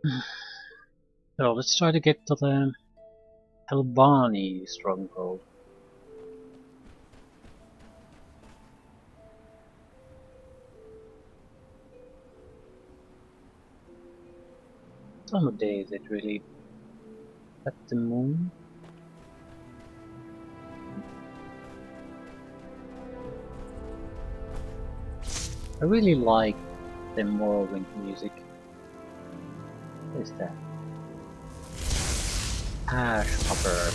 So let's try to get to the Telvanni stronghold. Some of days it really at the moon. I really like the Morrowind music. What is that? Ash Hopper.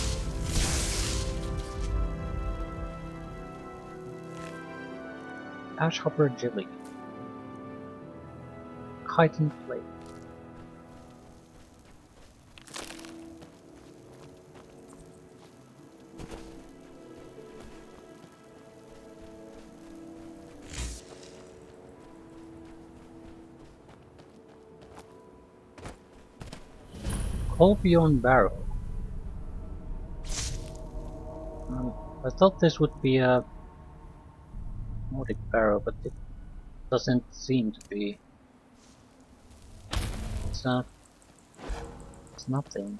Ash Hopper Jelly. Chitin Plate. Colbion Barrel. I thought this would be a Nordic barrel, but it doesn't seem to be. It's not. It's nothing.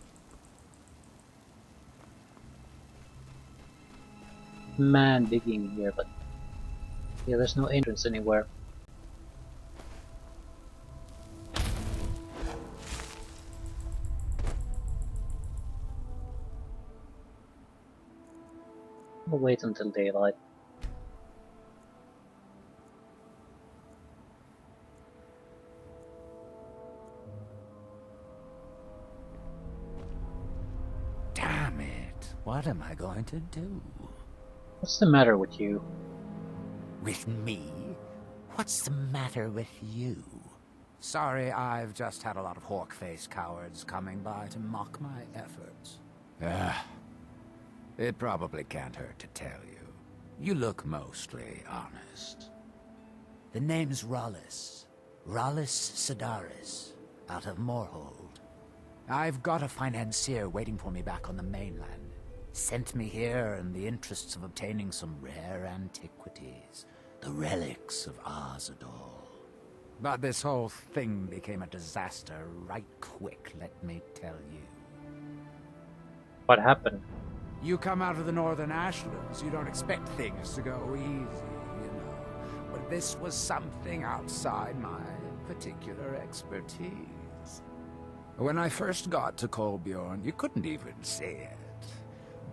Man digging here, but yeah, there's no entrance anywhere. I'll wait until daylight. Damn it. What am I going to do? What's the matter with you? With me? What's the matter with you? Sorry, I've just had a lot of hawk-faced cowards coming by to mock my efforts. It probably can't hurt to tell you. You look mostly honest. The name's Rollis. Rollis Sedaris, out of Moorhold. I've got a financier waiting for me back on the mainland. Sent me here in the interests of obtaining some rare antiquities. The relics of Azador. But this whole thing became a disaster right quick, let me tell you. What happened? You come out of the Northern Ashlands, you don't expect things to go easy, you know. But this was something outside my particular expertise. When I first got to Kolbjorn, you couldn't even see it.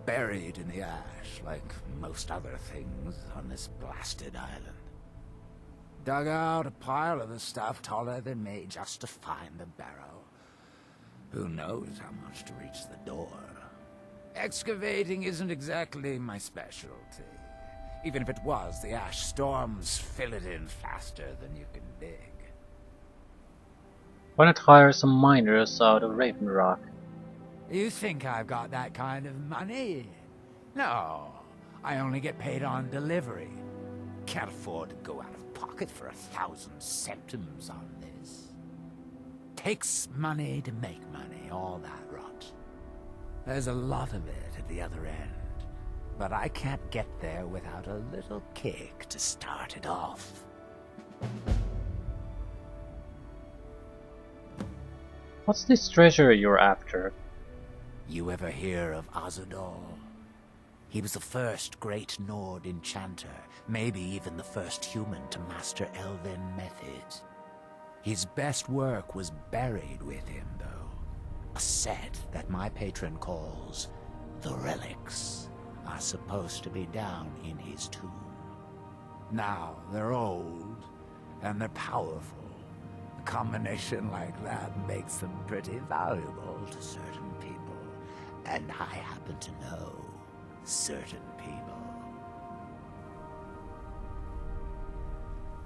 Buried in the ash, like most other things on this blasted island. Dug out a pile of the stuff taller than me just to find the barrow. Who knows how much to reach the door. Excavating isn't exactly my specialty. Even if it was, the ash storms fill it in faster than you can dig. Why not hire some miners out of Raven Rock? You think I've got that kind of money? No, I only get paid on delivery. Can't afford to go out of pocket for 1,000 centimes on this. Takes money to make money, all that rot. There's a lot of it at the other end, but I can't get there without a little kick to start it off. What's this treasure you're after? You ever hear of Azador? He was the first great Nord enchanter, maybe even the first human to master elven methods. His best work was buried with him, though. A set that my patron calls the relics are supposed to be down in his tomb. Now, they're old, and they're powerful. A combination like that makes them pretty valuable to certain people. And I happen to know certain people.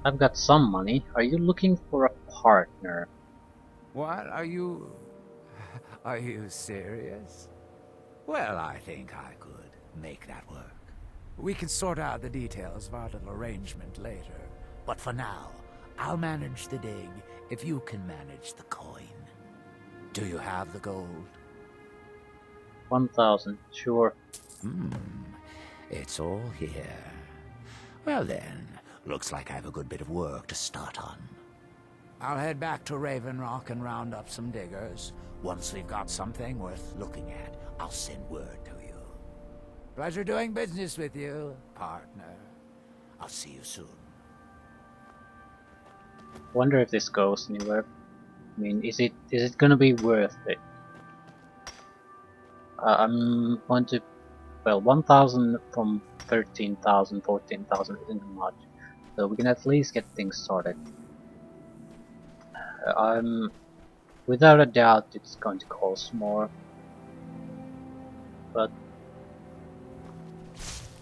I've got some money. Are you looking for a partner? What? Are you serious? Well, I think I could make that work. We can sort out the details of our little arrangement later. But for now, I'll manage the dig if you can manage the coin. Do you have the gold? 1,000, sure. It's all here. Well then, looks like I have a good bit of work to start on. I'll head back to Raven Rock and round up some diggers. Once we've got something worth looking at, I'll send word to you. Pleasure doing business with you, partner. I'll see you soon. Wonder if this goes anywhere. I mean, is it gonna be worth it? I'm going to, well, 1,000 from 13,000, 14,000 isn't much, so we can at least get things started. I'm without a doubt it's going to cost more, but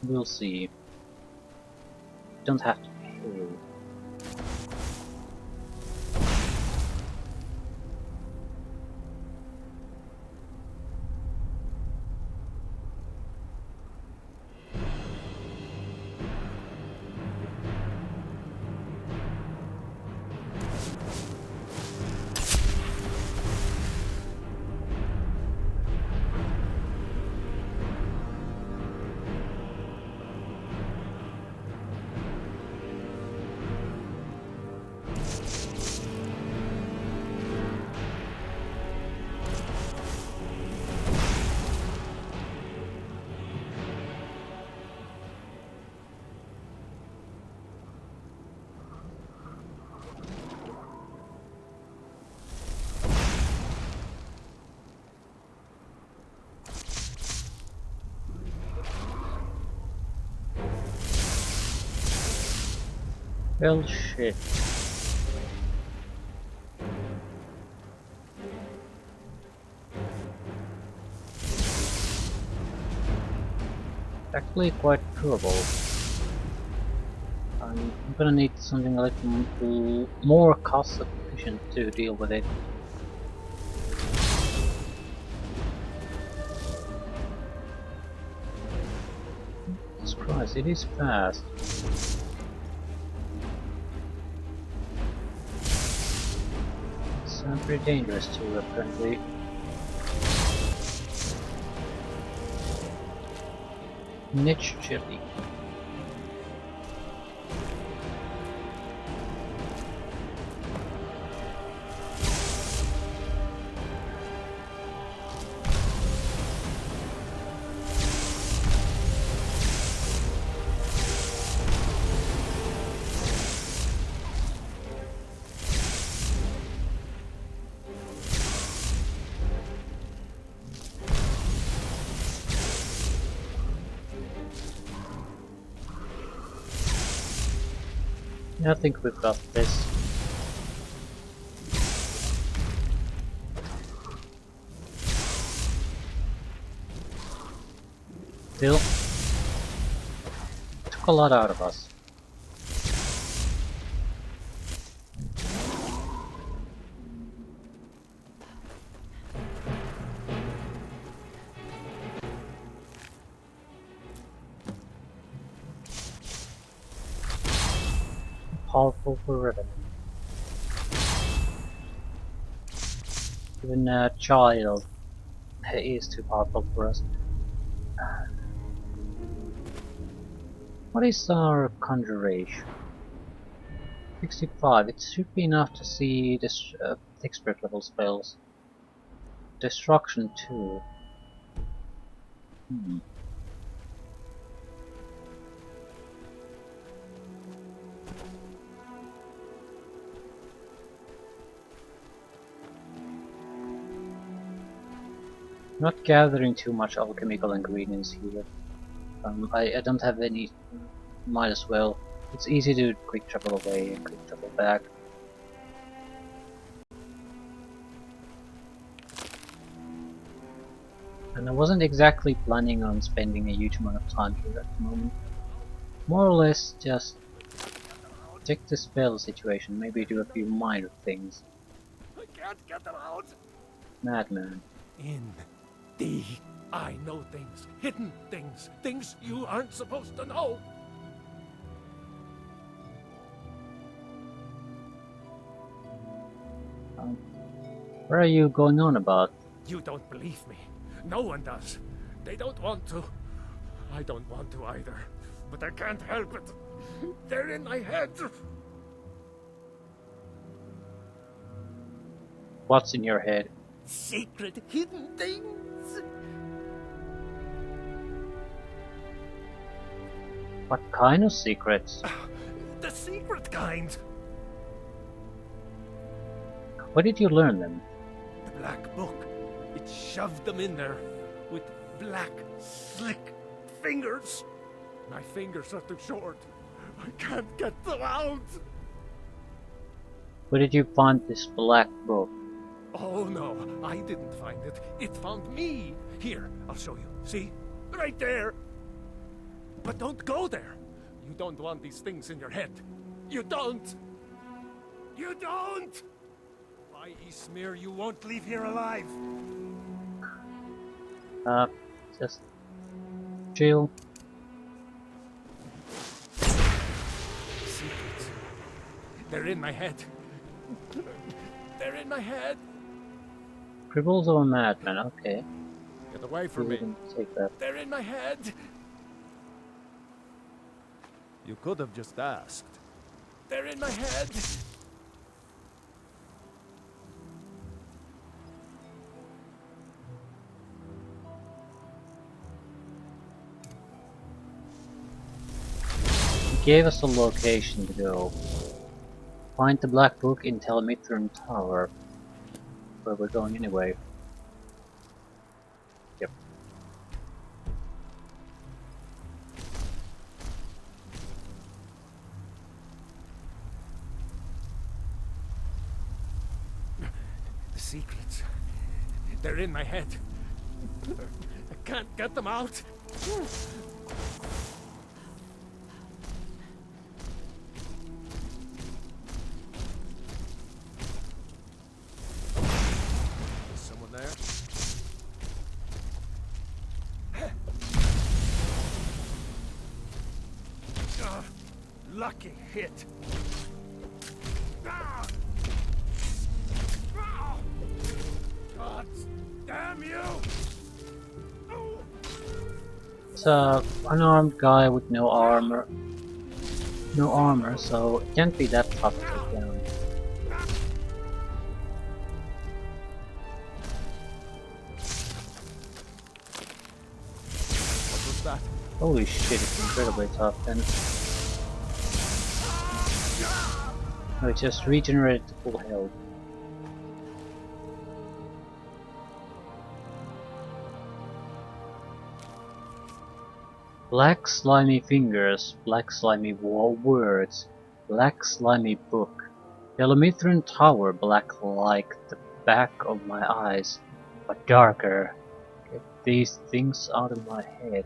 we'll see. Don't have to pay. Well, shit. Actually quite doable. I'm gonna need something a little more cost efficient to deal with it. Jesus Christ, it is fast. It's pretty dangerous too, apparently. Niche chili. I think we've got this. Still, took a lot out of us. Powerful for revenue. Even a child is too powerful for us. What is our conjuration? 65. It should be enough to see this expert level spells. Destruction 2. Not gathering too much alchemical ingredients here. I don't have any. Might as well. It's easy to quick travel away and quick travel back. And I wasn't exactly planning on spending a huge amount of time here at the moment. More or less just check the spell situation, maybe do a few minor things. I can't get them out. Madman. I know things, hidden things, things you aren't supposed to know. What are you going on about? You don't believe me. No one does. They don't want to. I don't want to either. But I can't help it. They're in my head. What's in your head? Secret hidden things. What kind of secrets? The secret kind. Where did you learn them? The black book. It shoved them in there with black, slick fingers. My fingers are too short. I can't get them out. Where did you find this black book? Oh no, I didn't find it. It found me. Here, I'll show you. See? Right there. But don't go there. You don't want these things in your head. You don't. You don't. By Ismir, you won't leave here alive. Just chill. Secrets. They're in my head. They're in my head. Cribbles of a madman, okay. Get away We from me. can take that. They're in my head. You could have just asked. They're in my head. He gave us a location to go. Find the black book in Tel Mithryn Tower. Where we're going anyway. Yep. The secrets. They're in my head. I can't get them out. Is someone there? Lucky hit. Ah! Ah! God damn you! Oh! It's a unarmed guy with no armor. No armor, so it can't be that tough to take down. What was that? Holy shit, it's incredibly tough then. No, it just regenerated to full health. Black slimy fingers, black slimy words, black slimy book. Tel Mithryn Tower, black like the back of my eyes, but darker. Get these things out of my head.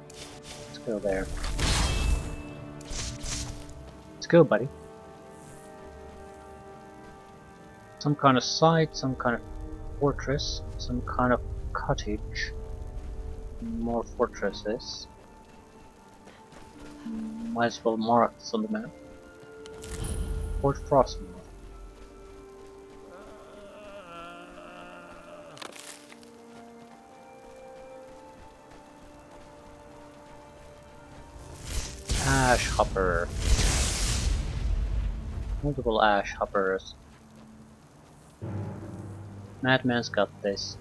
Let's go there. Let's go, buddy. Some kind of site, some kind of fortress, some kind of cottage. More fortresses. Might as well mark this on the map. Fort Frostmourne. Ash hopper. Multiple ash hoppers. Madman's got this.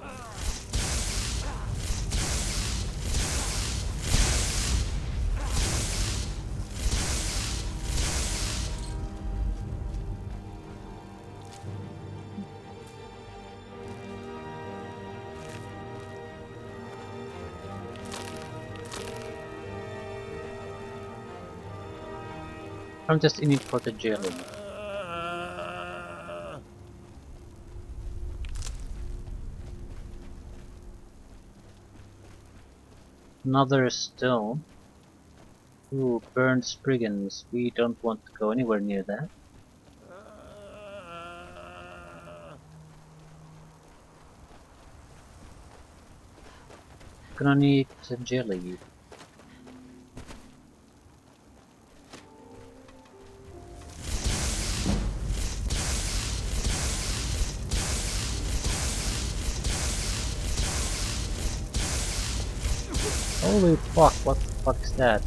I'm just in it for the jelly. Another stone. Ooh, burned spriggans. We don't want to go anywhere near that. Gonna need the jelly. Holy fuck, what the fuck is that?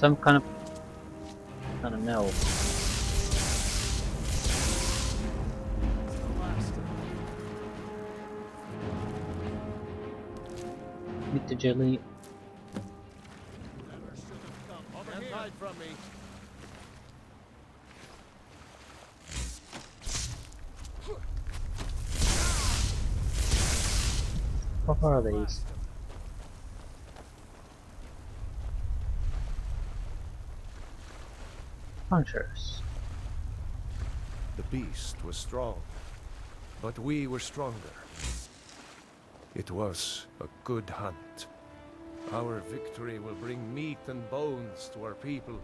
some kind of... I don't know. Meet the jelly. Can't hide from me. What are these? Punchers. The beast was strong, but we were stronger. It was a good hunt. Our victory will bring meat and bones to our people,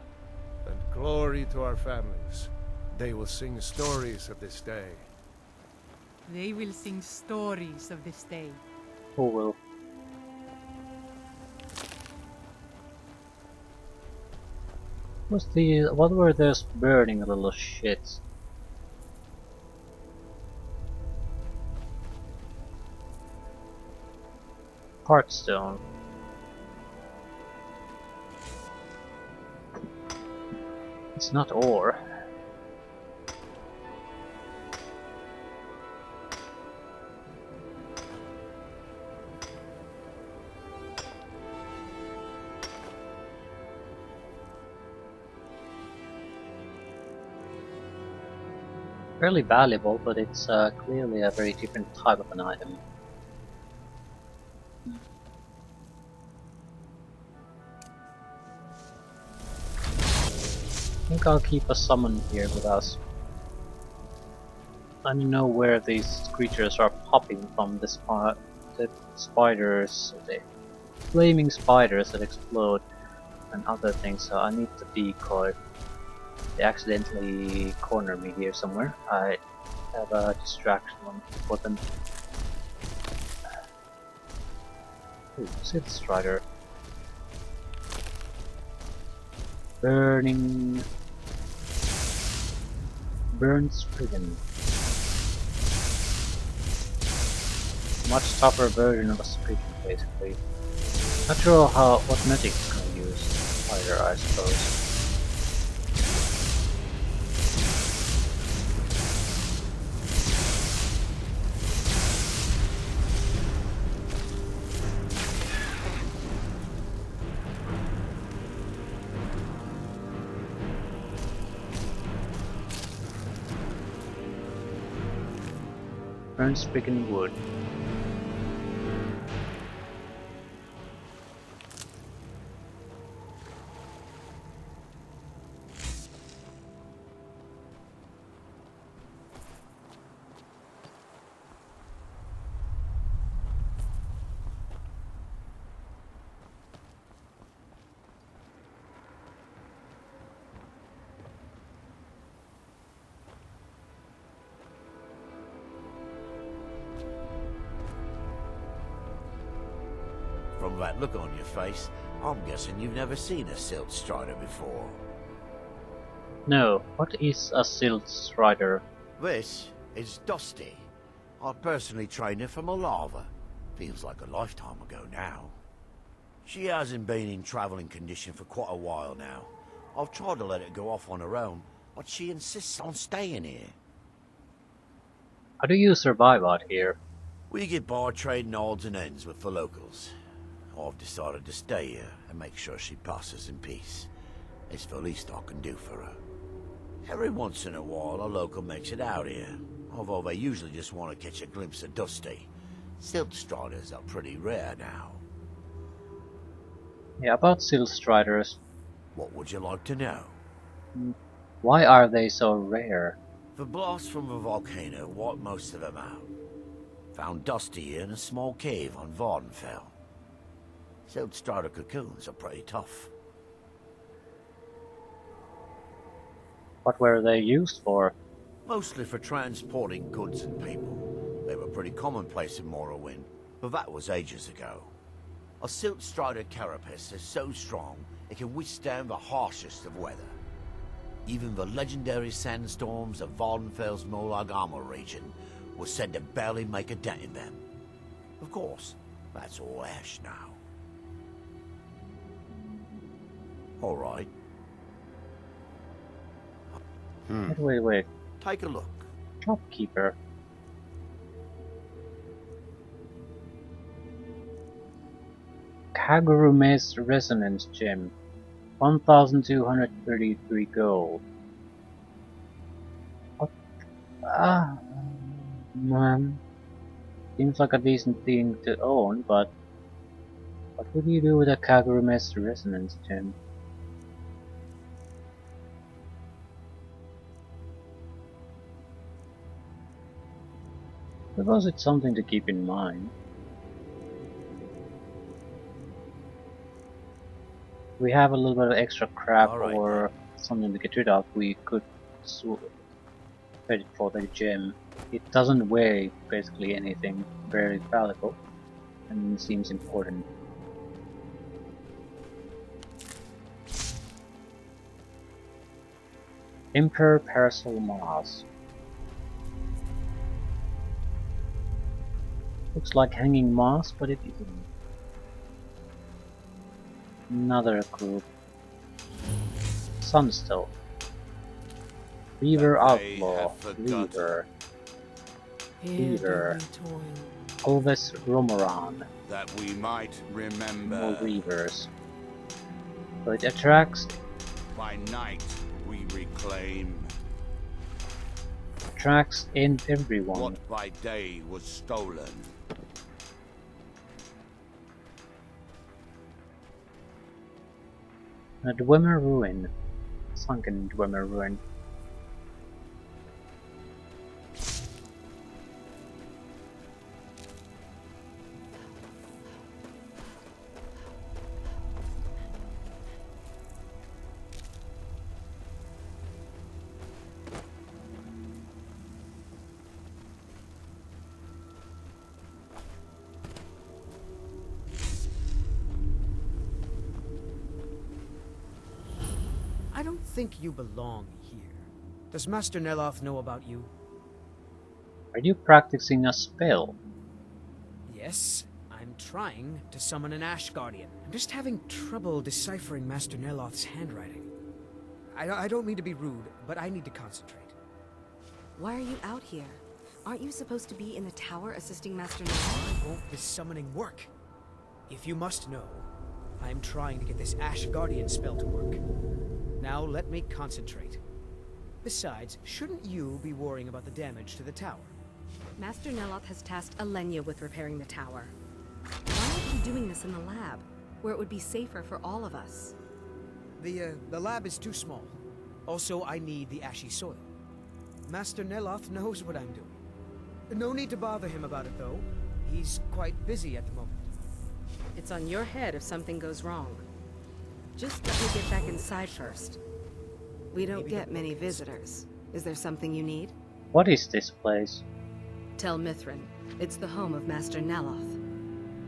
and glory to our families. They will sing stories of this day. They will sing stories of this day. Who will? What were those burning little shits? Heartstone. It's not ore. Fairly valuable, but it's clearly a very different type of an item. I think I'll keep a summon here with us. I don't know where these creatures are popping from, the spiders, the flaming spiders that explode and other things, so I need the decoy. They accidentally corner me here somewhere. I have a distraction on for them. Ooh, Sith Strider. Burning... Burn Spriggan. Much tougher version of a Spriggan, basically. Not sure what magic it's gonna use. Spider, I suppose. Burn Spriggan wood. From that look on your face, I'm guessing you've never seen a Silt Strider before. No, what is a Silt Strider? This is Dusty. I personally trained her from a lava. Feels like a lifetime ago now. She hasn't been in traveling condition for quite a while now. I've tried to let her go off on her own, but she insists on staying here. How do you survive out here? We get by trading odds and ends with the locals. I've decided to stay here and make sure she passes in peace. It's the least I can do for her. Every once in a while, a local makes it out here, although they usually just want to catch a glimpse of Dusty. Silt Striders are pretty rare now. Yeah, about Silt Striders. What would you like to know? Why are they so rare? The blast from the volcano wiped most of them out. Found Dusty in a small cave on Vardenfell. Silt Strider cocoons are pretty tough. What were they used for? Mostly for transporting goods and people. They were pretty commonplace in Morrowind, but that was ages ago. A Silt Strider carapace is so strong it can withstand the harshest of weather. Even the legendary sandstorms of Vardenfell's Molag Armor region were said to barely make a dent in them. Of course, that's all ash now. All right. Wait. Take a look. Shopkeeper. Kagurume's Resonance Gem. 1,233 gold. What? Man. Seems like a decent thing to own, but what would you do with a Kagurume's Resonance Gem? I suppose it's something to keep in mind. If we have a little bit of extra crap or something to get rid of, we could trade it for the gem. It doesn't weigh basically anything very valuable and seems important. Emperor Parasol Mars. Looks like hanging moss, but it isn't. Another group. Sunstone. Reaver Outlaw. Reaver. Alves Romoran. That we might remember. More Reavers. So it attracts. By night we reclaim. Attracts in everyone. What by day was stolen. A Dwemer Ruin. Sunken Dwemer Ruin. I don't think you belong here. Does Master Neloth know about you? Are you practicing a spell? Yes, I'm trying to summon an Ash Guardian. I'm just having trouble deciphering Master Neloth's handwriting. I don't mean to be rude, but I need to concentrate. Why are you out here? Aren't you supposed to be in the tower assisting Master Neloth? Why won't this summoning work? If you must know, I'm trying to get this Ash Guardian spell to work. Now let me concentrate. Besides, shouldn't you be worrying about the damage to the tower? Master Neloth has tasked Alenia with repairing the tower. Why aren't you doing this in the lab, where it would be safer for all of us? The lab is too small. Also, I need the ashy soil. Master Neloth knows what I'm doing. No need to bother him about it, though. He's quite busy at the moment. It's on your head if something goes wrong. Just let me get back inside first. We don't get many visitors. Is there something you need? What is this place? Tel Mithryn. It's the home of Master Neloth.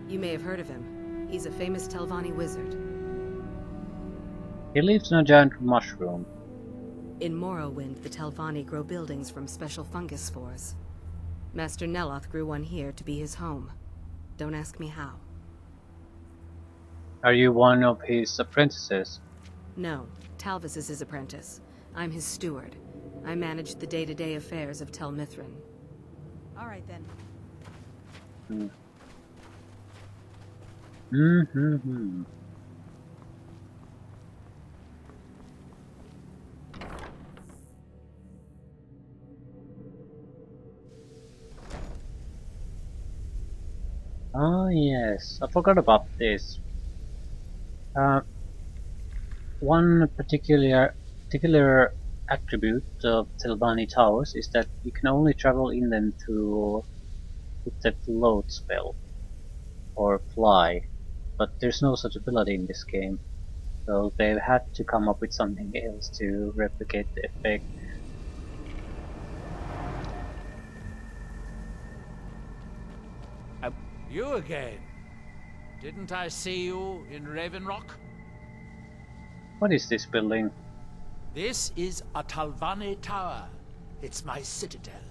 You may have heard of him. He's a famous Telvanni wizard. He lives in a giant mushroom. In Morrowind, the Telvanni grow buildings from special fungus spores. Master Neloth grew one here to be his home. Don't ask me how. Are you one of his apprentices? No, Talvis is his apprentice. I'm his steward. I manage the day-to-day affairs of Tel Mithryn. All right then. Ah yes, I forgot about this. One particular attribute of Telvanni towers is that you can only travel in them with the float spell or fly, but there's no such ability in this game, so they've had to come up with something else to replicate the effect. You again? Didn't I see you in Ravenrock? What is this building? This is a Telvanni tower. It's my citadel,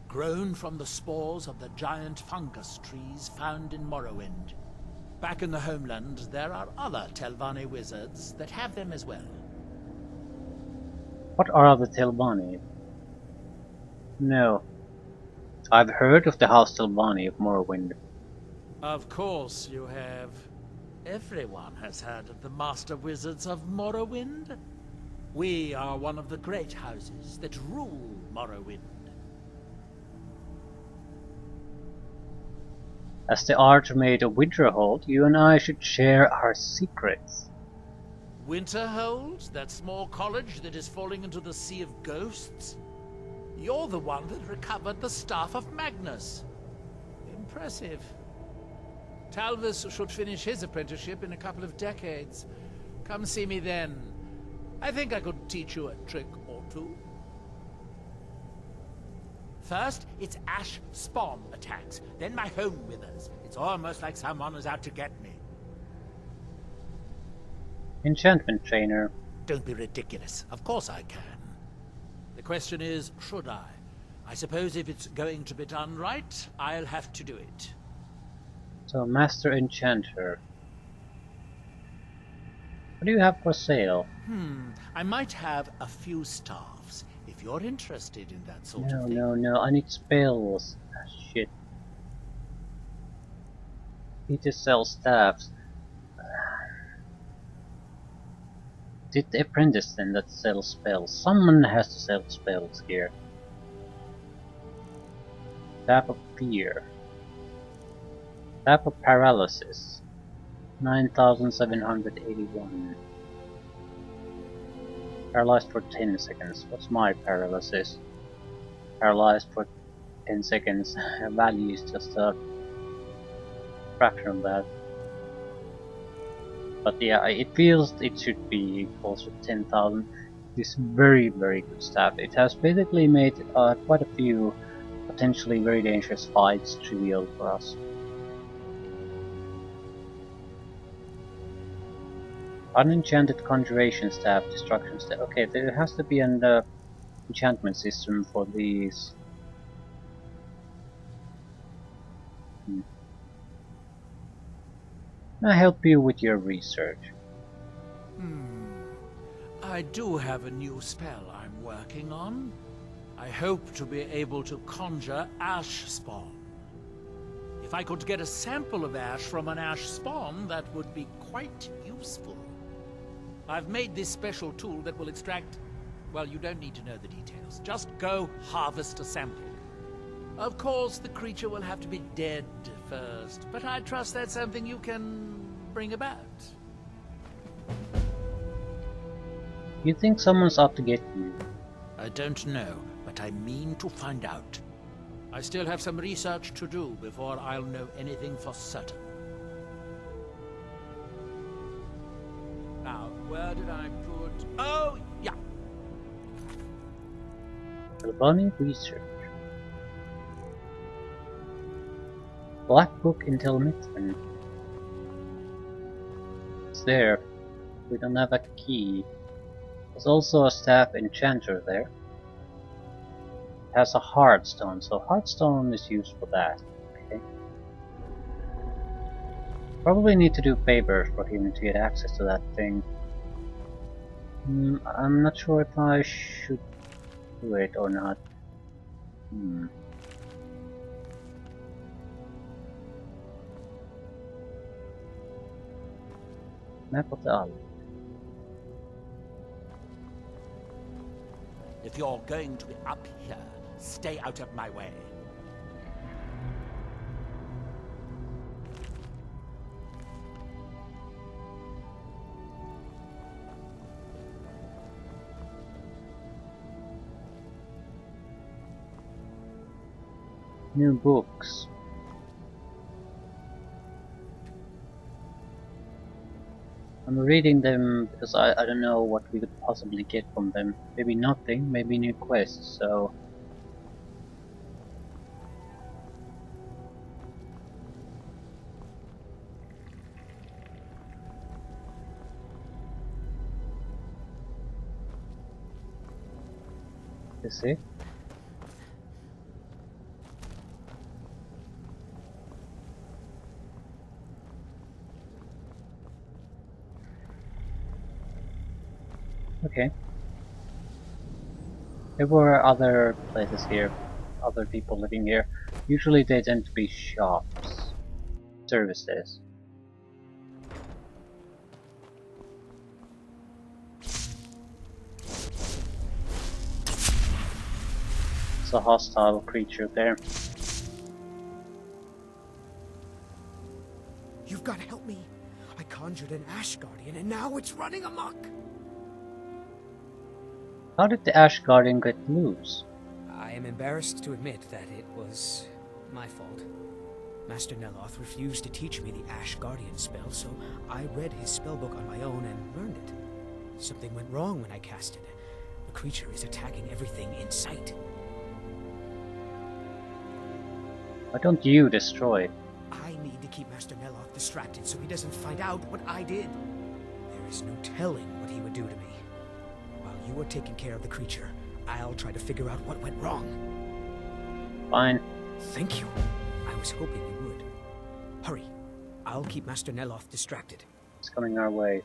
grown from the spores of the giant fungus trees found in Morrowind. Back in the homeland, there are other Telvanni wizards that have them as well. What are the Telvanni? No. I've heard of the House Telvanni of Morrowind. Of course you have. Everyone has heard of the Master Wizards of Morrowind. We are one of the great houses that rule Morrowind. As the Archmage of Winterhold, you and I should share our secrets. Winterhold? That small college that is falling into the Sea of Ghosts? You're the one that recovered the Staff of Magnus. Impressive. Talvis should finish his apprenticeship in a couple of decades. Come see me then. I think I could teach you a trick or two. First, it's ash spawn attacks, then my home withers. It's almost like someone is out to get me. Enchantment trainer. Don't be ridiculous. Of course I can. The question is, should I? I suppose if it's going to be done right, I'll have to do it. So, Master Enchanter. What do you have for sale? I might have a few staffs, if you're interested in that sort of thing. No, I need spells. Ah, shit. He just sells staffs. Is it the apprentice then that sells spells? Someone has to sell spells here. Staff of Fear. Staff of Paralysis. 9,781. Paralyzed for 10 seconds. What's my paralysis? Paralyzed for 10 seconds. Value is just a fraction of that. But yeah, it feels it should be close to 10,000. This very good staff. It has basically made quite a few potentially very dangerous fights trivial for us. Unenchanted Conjuration Staff, Destruction Staff. Okay, there has to be an enchantment system for these. I help you with your research. I do have a new spell I'm working on. I hope to be able to conjure ash spawn. If I could get a sample of ash from an ash spawn, that would be quite useful. I've made this special tool that will extract... Well, you don't need to know the details. Just go harvest a sample. Of course, the creature will have to be dead first, but I trust that's something you can bring about. You think someone's out to get you? I don't know, but I mean to find out. I still have some research to do before I'll know anything for certain. Now, where did I put... Oh, yeah. Telvanni Research. Black Book in Tel Mithryn. It's there. We don't have a key. There's also a staff enchanter there. It has a heartstone, so heartstone is used for that. Okay. Probably need to do papers for him to get access to that thing. I'm not sure if I should do it or not. Map of the island. If you're going to be up here, stay out of my way. New books. I'm reading them because I don't know what we could possibly get from them. Maybe nothing, maybe new quests, so... You see? Okay. There were other places here, other people living here. Usually they tend to be shops, services. It's a hostile creature there. You've got to help me. I conjured an Ash Guardian and now it's running amok. How did the Ash Guardian get loose? I am embarrassed to admit that it was my fault. Master Neloth refused to teach me the Ash Guardian spell, so I read his spellbook on my own and learned it. Something went wrong when I cast it. The creature is attacking everything in sight. Why don't you destroy it? I need to keep Master Neloth distracted so he doesn't find out what I did. There is no telling what he would do to me. While you are taking care of the creature, I'll try to figure out what went wrong. Fine. Thank you. I was hoping you would. Hurry. I'll keep Master Neloth distracted. It's coming our way.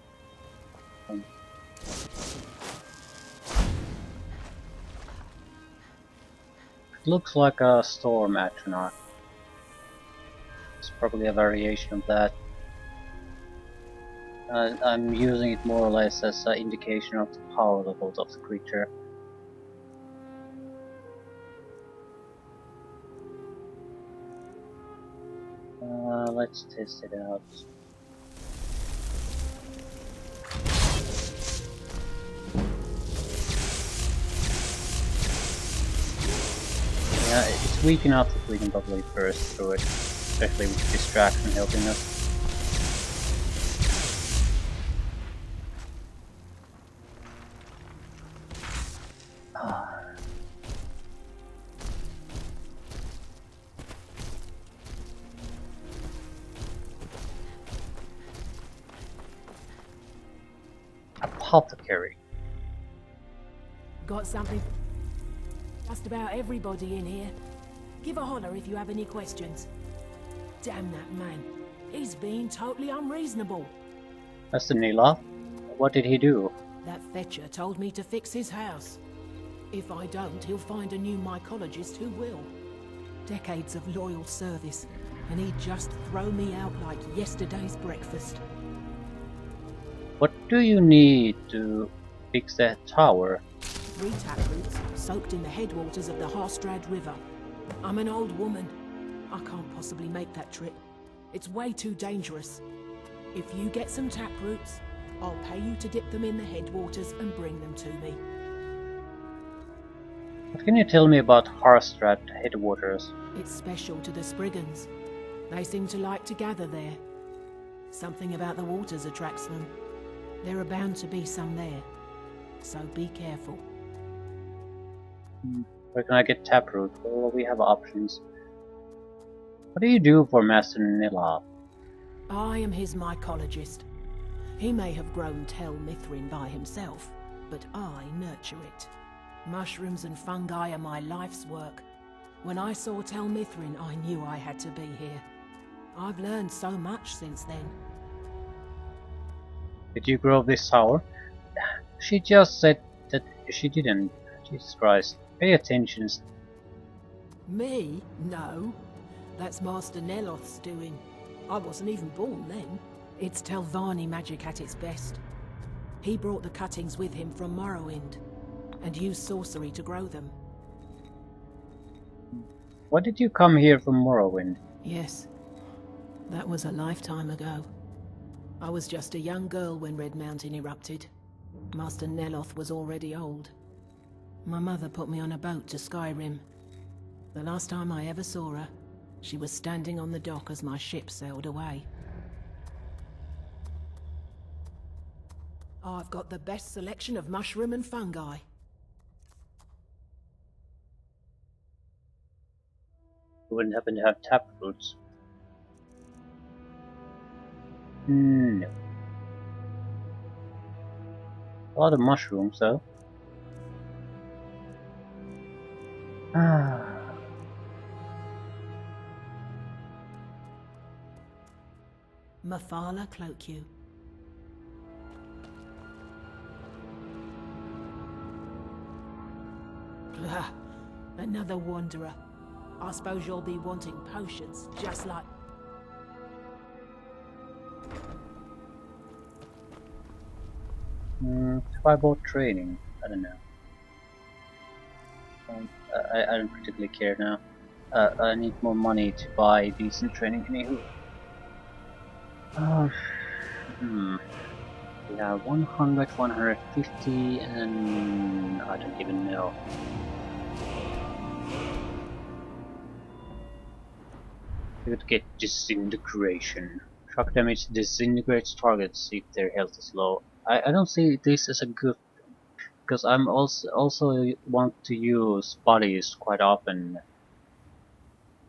It looks like a storm atronach. It's probably a variation of that. I'm using it more or less as an indication of the power levels of the creature. Let's test it out. Yeah, it's weak enough that we can probably burst through it, especially with distraction helping us. Apothecary. Got something? Just about everybody in here. Give a holler if you have any questions. Damn that man. He's being totally unreasonable. Master Neloth? What did he do? That fetcher told me to fix his house. If I don't, he'll find a new mycologist who will. Decades of loyal service, and he'd just throw me out like yesterday's breakfast. What do you need to fix that tower? 3 taproots soaked in the headwaters of the Harstrad River. I'm an old woman. I can't possibly make that trip. It's way too dangerous. If you get some taproots, I'll pay you to dip them in the headwaters and bring them to me. What can you tell me about Harstrad headwaters? It's special to the Spriggans. They seem to like to gather there. Something about the waters attracts them. There are bound to be some there, so be careful. Where can I get taproot? Well, we have options. What do you do for Master Neloth? I am his mycologist. He may have grown Tel Mithryn by himself, but I nurture it. Mushrooms and fungi are my life's work. When I saw Tel Mithryn, I knew I had to be here. I've learned so much since then. Did you grow this tower? She just said that she didn't. Jesus Christ. Pay attention. Me? No. That's Master Neloth's doing. I wasn't even born then. It's Telvanni magic at its best. He brought the cuttings with him from Morrowind, and used sorcery to grow them. Why did you come here from Morrowind? Yes. That was a lifetime ago. I was just a young girl when Red Mountain erupted. Master Neloth was already old. My mother put me on a boat to Skyrim. The last time I ever saw her, she was standing on the dock as my ship sailed away. I've got the best selection of mushroom and fungi. You wouldn't happen to have taproots? No. A lot of mushrooms, though. Mafala cloak you. Another wanderer. I suppose you'll be wanting potions, just like... Have I bought training? I don't know. I don't particularly care now. I need more money to buy decent training anywho. Yeah, 100, 150, and I don't even know. You could get disintegration. Shock damage disintegrates targets if their health is low. I don't see this as a good thing, because I'm also want to use bodies quite often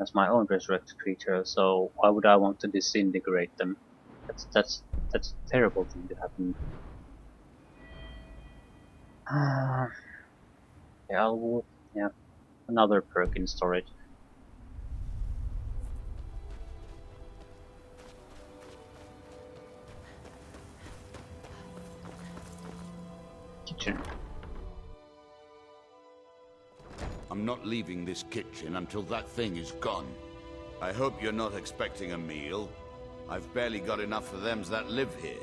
as my own resurrected creature. So why would I want to disintegrate them? That's a terrible thing to happen. Yeah, another perk in storage. Kitchen. I'm not leaving this kitchen until that thing is gone. I hope you're not expecting a meal. I've barely got enough for them that live here.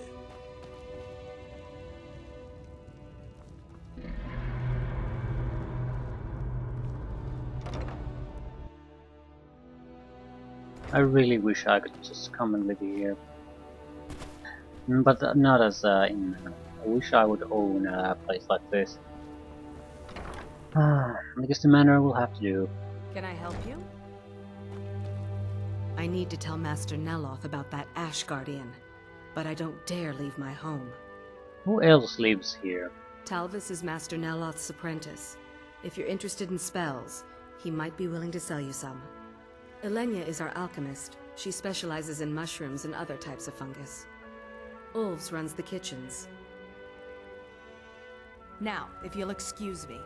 I really wish I could just come and live here. But not as in... I wish I would own a place like this. I guess the manor will have to do. Can I help you? I need to tell Master Neloth about that Ash Guardian, but I don't dare leave my home. Who else lives here? Talvis is Master Neloth's apprentice. If you're interested in spells, he might be willing to sell you some. Elenia is our alchemist. She specializes in mushrooms and other types of fungus. Ulves runs the kitchens. Now, if you'll excuse me.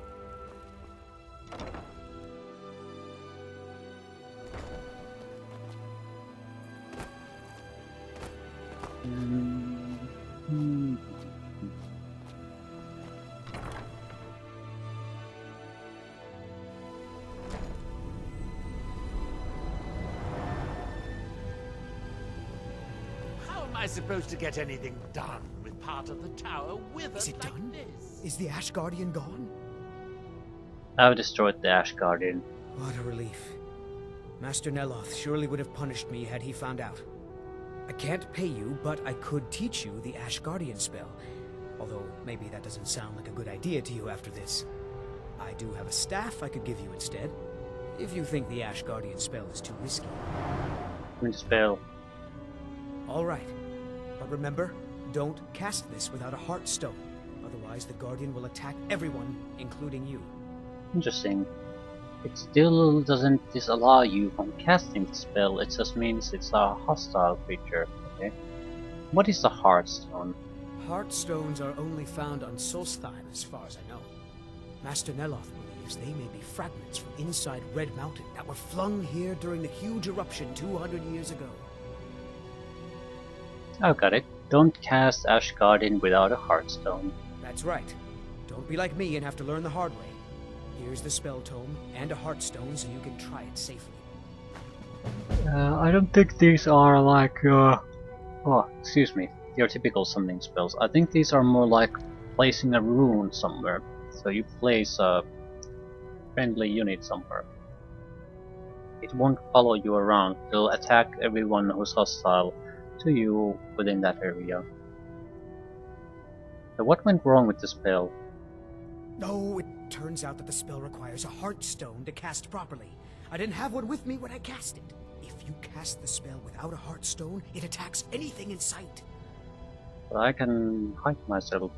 How am I supposed to get anything done with part of the tower withered Is it like done? this? Is the Ash Guardian gone? I've destroyed the Ash Guardian. What a relief. Master Neloth surely would have punished me had he found out. I can't pay you, but I could teach you the Ash Guardian spell. Although, maybe that doesn't sound like a good idea to you after this. I do have a staff I could give you instead, if you think the Ash Guardian spell is too risky. Wind spell. Alright, but remember, don't cast this without a heart stone. Otherwise the Guardian will attack everyone, including you. Interesting. It still doesn't disallow you from casting the spell, it just means it's a hostile creature. Okay. What is the Heartstone? Heartstones are only found on Solstheim, as far as I know. Master Neloth believes they may be fragments from inside Red Mountain that were flung here during the huge eruption 200 years ago. I've got it. Don't cast Ash Guardian without a Heartstone. That's right. Don't be like me and have to learn the hard way. Here's the spell tome and a Heartstone so you can try it safely. I don't think these are like, oh, excuse me, your typical summoning spells. I think these are more like placing a rune somewhere. So you place a friendly unit somewhere. It won't follow you around, it'll attack everyone who's hostile to you within that area. So what went wrong with the spell? Oh, it turns out that the spell requires a Heartstone to cast properly. I didn't have one with me when I cast it. If you cast the spell without a Heartstone, it attacks anything in sight. But I can hide myself,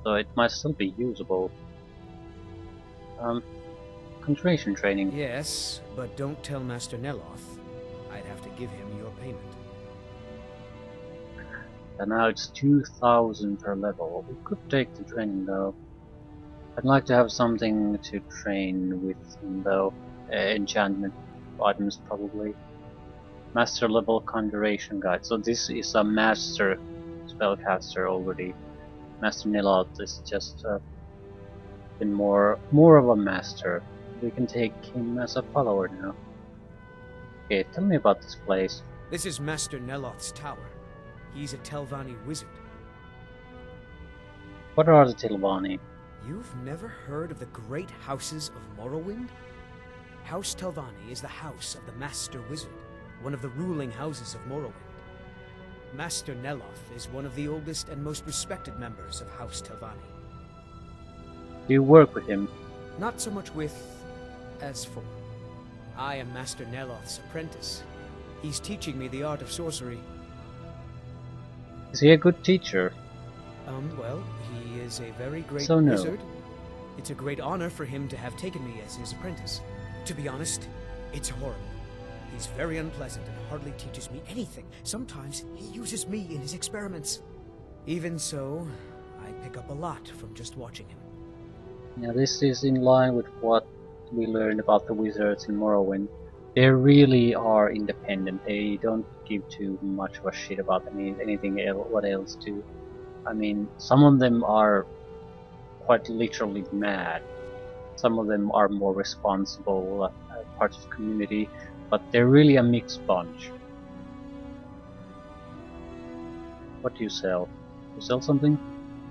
so it might still be usable. Concentration training. Yes, but don't tell Master Neloth. I'd have to give him your payment. And now it's 2000 per level. We could take the training though. I'd like to have something to train with though. Enchantment items probably. Master level conjuration guide. So this is a master spellcaster already. Master Neloth is just been more of a master. We can take him as a follower now. Okay, tell me about this place. This is Master Neloth's tower. He's a Telvanni wizard. What are the Telvanni? You've never heard of the great houses of Morrowind? House Telvanni is the house of the Master Wizard, one of the ruling houses of Morrowind. Master Neloth is one of the oldest and most respected members of House Telvanni. Do you work with him? Not so much with, as for. I am Master Neloth's apprentice. He's teaching me the art of sorcery. Is he a good teacher? Well, he is a very great So no. wizard. It's a great honor for him to have taken me as his apprentice. To be honest, it's horrible. He's very unpleasant and hardly teaches me anything. Sometimes he uses me in his experiments. Even so, I pick up a lot from just watching him. Yeah, this is in line with what we learned about the wizards in Morrowind. They really are independent. They don't give too much of a shit about anything else, what else to. I mean, some of them are quite literally mad. Some of them are more responsible parts of the community, but they're really a mixed bunch. What do you sell? You sell something?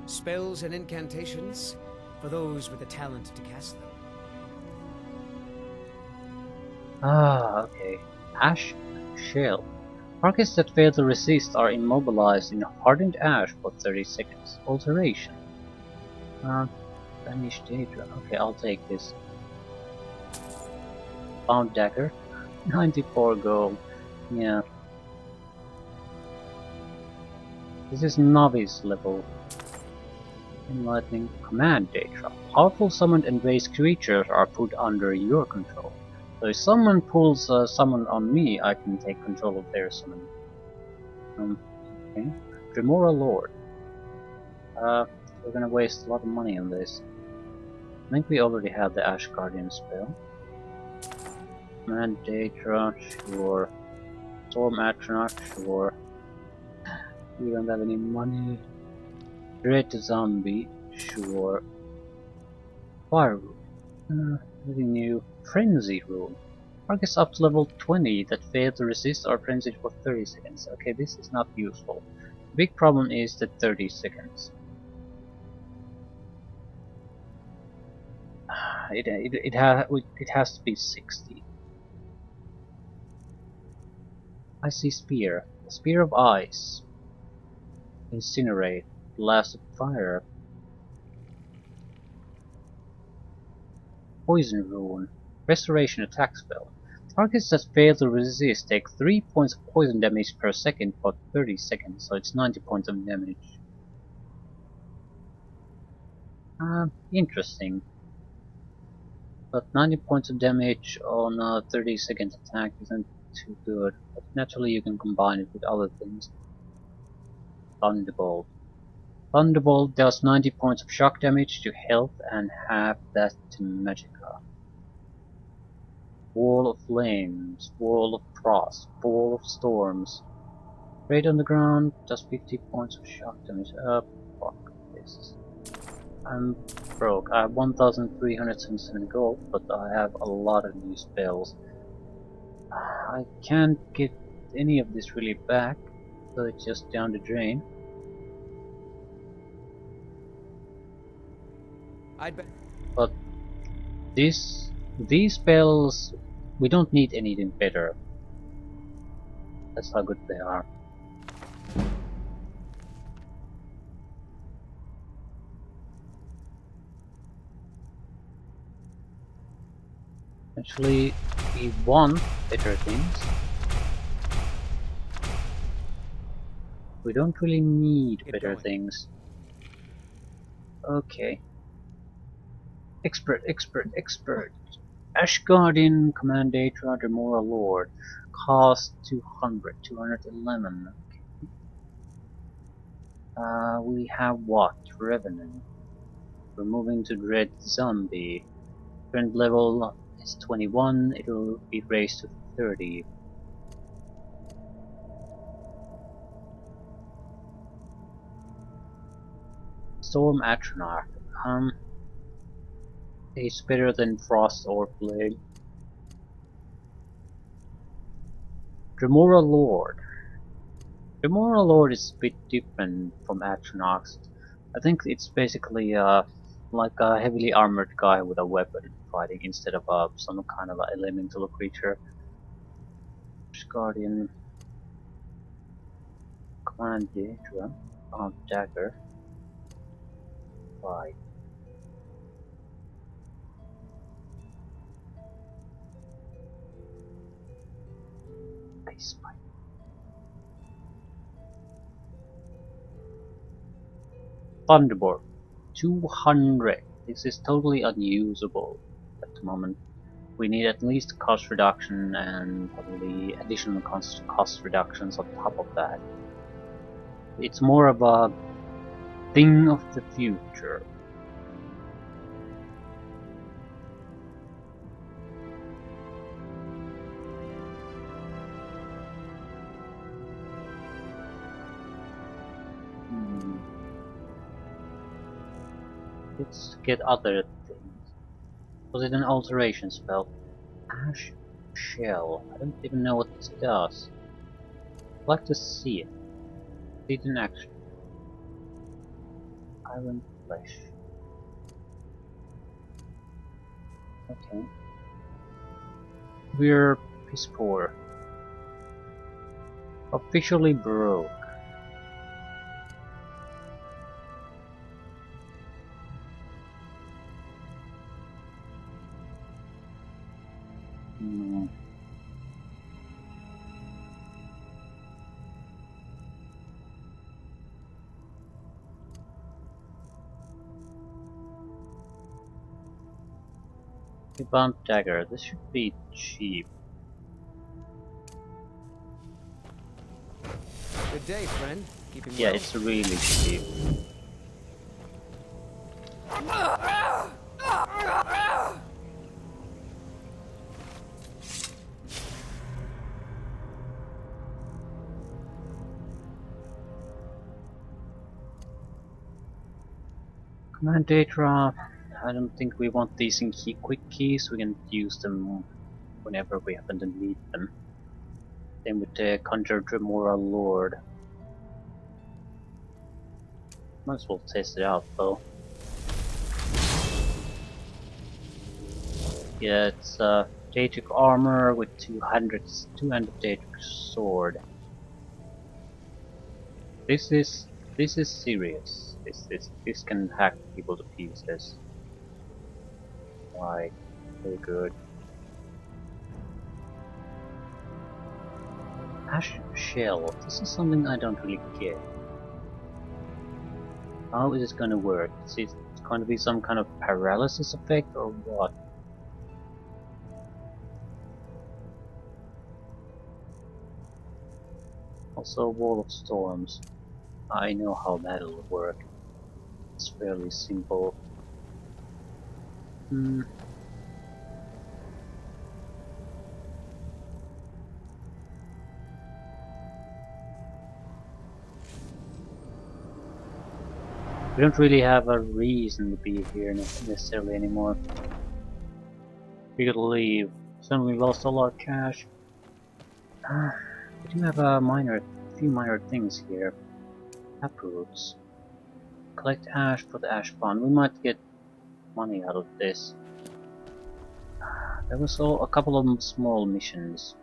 Spells and incantations for those with the talent to cast them. Ah, okay. Ash shell. Targets that fail to resist are immobilized in hardened ash for 30 seconds. Alteration. Vanish data. Okay, I'll take this. Found dagger. 94 gold. Yeah. This is novice level. Enlightening command data. Powerful summoned and raised creatures are put under your control. So if someone pulls a summon on me, I can take control of their summon. Okay. Remora Lord. We're gonna waste a lot of money on this. I think we already have the Ash Guardian spell. Command data, sure. Storm Atronach, sure. We don't have any money. Dread Zombie, sure. Fire Rune. Nothing new. Frenzy Rune. Targets up to level 20 that fail to resist are frenzied for 30 seconds. Okay, this is not useful. The big problem is the 30 seconds. It has to be 60. Icy Spear. Spear of Ice. Incinerate. Blast of Fire. Poison Rune. Restoration attack spell. Targets that fail to resist take 3 points of poison damage per second for 30 seconds, so it's 90 points of damage. Interesting. But 90 points of damage on a 30 second attack isn't too good. But naturally you can combine it with other things. Thunderbolt. Thunderbolt does 90 points of shock damage to health and half that to magicka. Wall of Flames, Wall of Frost, Wall of Storms. Raid on the ground does 50 points of shock damage. Fuck this. I'm broke. I have 1,377 gold, but I have a lot of new spells. I can't get any of this really back, so it's just down the drain. I'd bet. But these spells, we don't need anything better. That's how good they are. Actually, we want better things. We don't really need better things. Okay. Expert. Ash Guardian, Command Data, Remora Lord. Cost 200, 211. Okay. We have what? Revenant. We're moving to Dread Zombie. Current level is 21, it will be raised to 30. Storm Atronach. It's better than Frost or Blade. Remora Lord. Remora Lord is a bit different from Atronach. I think it's basically like a heavily armored guy with a weapon fighting instead of some kind of elemental creature. Guardian, Command Daedra, Dagger, Fight. Ice Spike. Thunderbolt. 200. This is totally unusable at the moment. We need at least cost reduction and probably additional cost reductions on top of that. It's more of a thing of the future. Let's get other things. Was it an alteration spell? Ash Shell. I don't even know what this does. I'd like to see it. See it in action. Iron Flesh. Okay. We're piss poor. Officially broke. Bound dagger. This should be cheap. Good day, friend. Keeping Yeah, well? it's really cheap. Command Daedra. I don't think we want these in quick keys. We can use them whenever we happen to need them. Same with the Conjure Remora Lord. Might as well test it out though. Yeah, it's Daedric armor with 200 Daedric sword. This is serious. This can hack people to pieces. Right, very good. Ash Shell. This is something I don't really get. How is this gonna work? Is it going to be some kind of paralysis effect or what? Also, Wall of Storms. I know how that'll work. It's fairly simple. We don't really have a reason to be here necessarily anymore. We could leave. Suddenly lost a lot of cash. We do have a few minor things here. Taproots. Collect ash for the ash pond. We might get money out of this. There was a couple of small missions.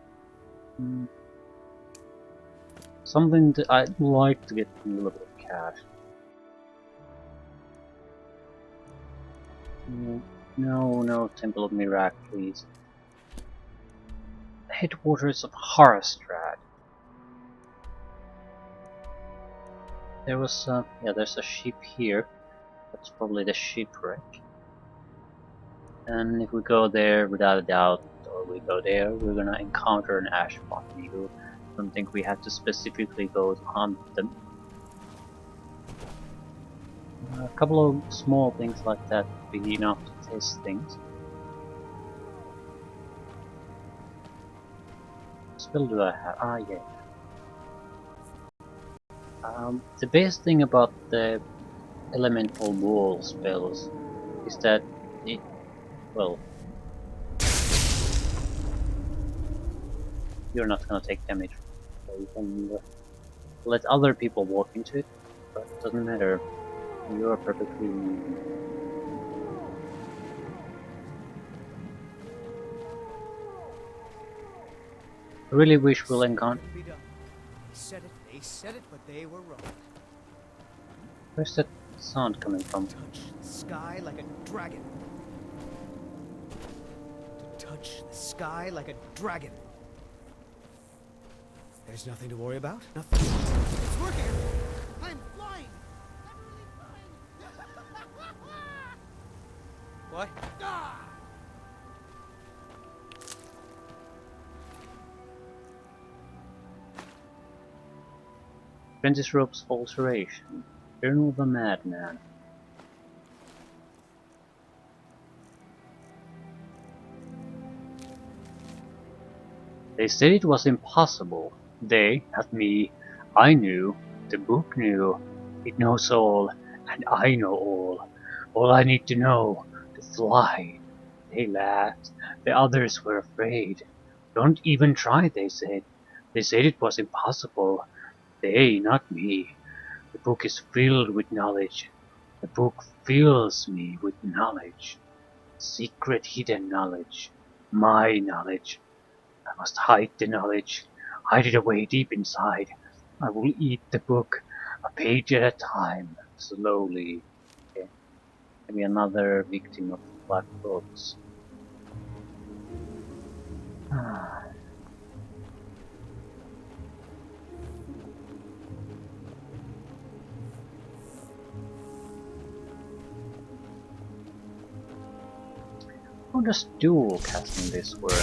Something that I'd like to get a little bit of cash. No, Temple of Mirac, please. Headwaters of Harstrad. There was there's a ship here. That's probably the shipwreck. And if we go there, without a doubt, or we go there, we're gonna encounter an ash pond needle. I don't think we have to specifically go to hunt them. A couple of small things like that would be enough to test things. What spell do I have? Ah, yeah. The best thing about the elemental wall spells is that Well, you're not gonna take damage, so you can let other people walk into it, but it doesn't matter. You're perfectly immune. I really wish we'll encounter. Couldn't be done. They said it, but they were wrong. Where's that sound coming from? Touch the sky like a dragon. To touch the sky like a dragon. There's nothing to worry about? Nothing. It's working! I'm flying! I'm really flying! What? Ah! Apprentice Rope's alteration. Journal of a Madman. They said it was impossible. They, not me. I knew. The book knew. It knows all, and I know all. All I need to know, to fly. They laughed. The others were afraid. Don't even try, they said. They said it was impossible. They, not me. The book is filled with knowledge. The book fills me with knowledge. Secret hidden knowledge. My knowledge. I must hide the knowledge. Hide it away deep inside. I will eat the book, a page at a time, slowly. Okay. Maybe another victim of black books. How does dual casting this work?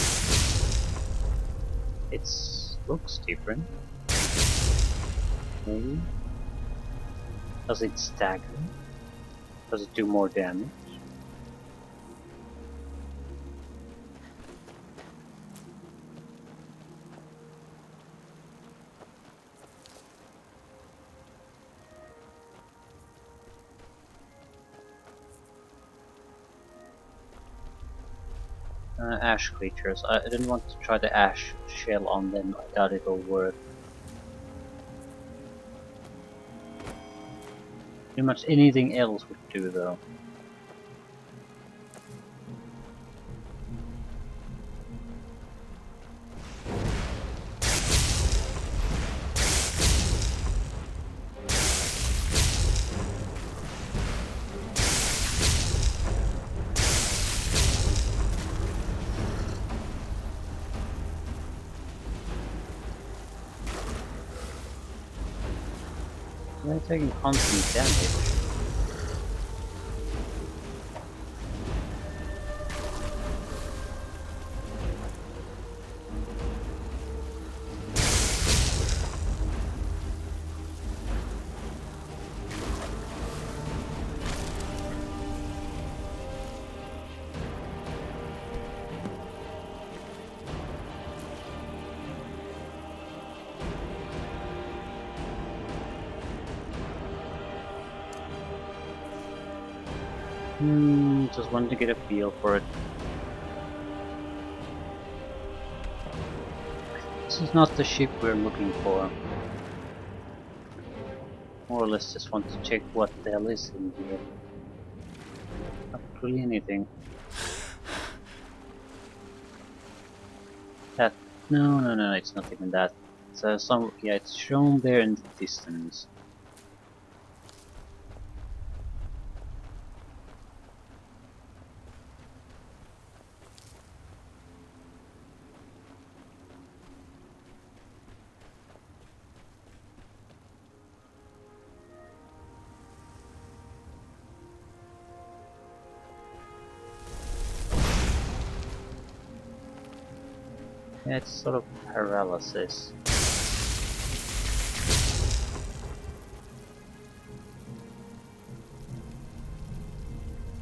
It looks different. Maybe? Does it stagger? Does it do more damage? Ash creatures. I didn't want to try the ash shell on them. I doubt it'll work. Pretty much anything else would do though. They're taking constant damage. Just wanted to get a feel for it. This is not the ship we're looking for. More or less just want to check what the hell is in here. Not really anything. That... No, it's not even that. It's yeah, it's shown there in the distance. Yeah, it's sort of paralysis.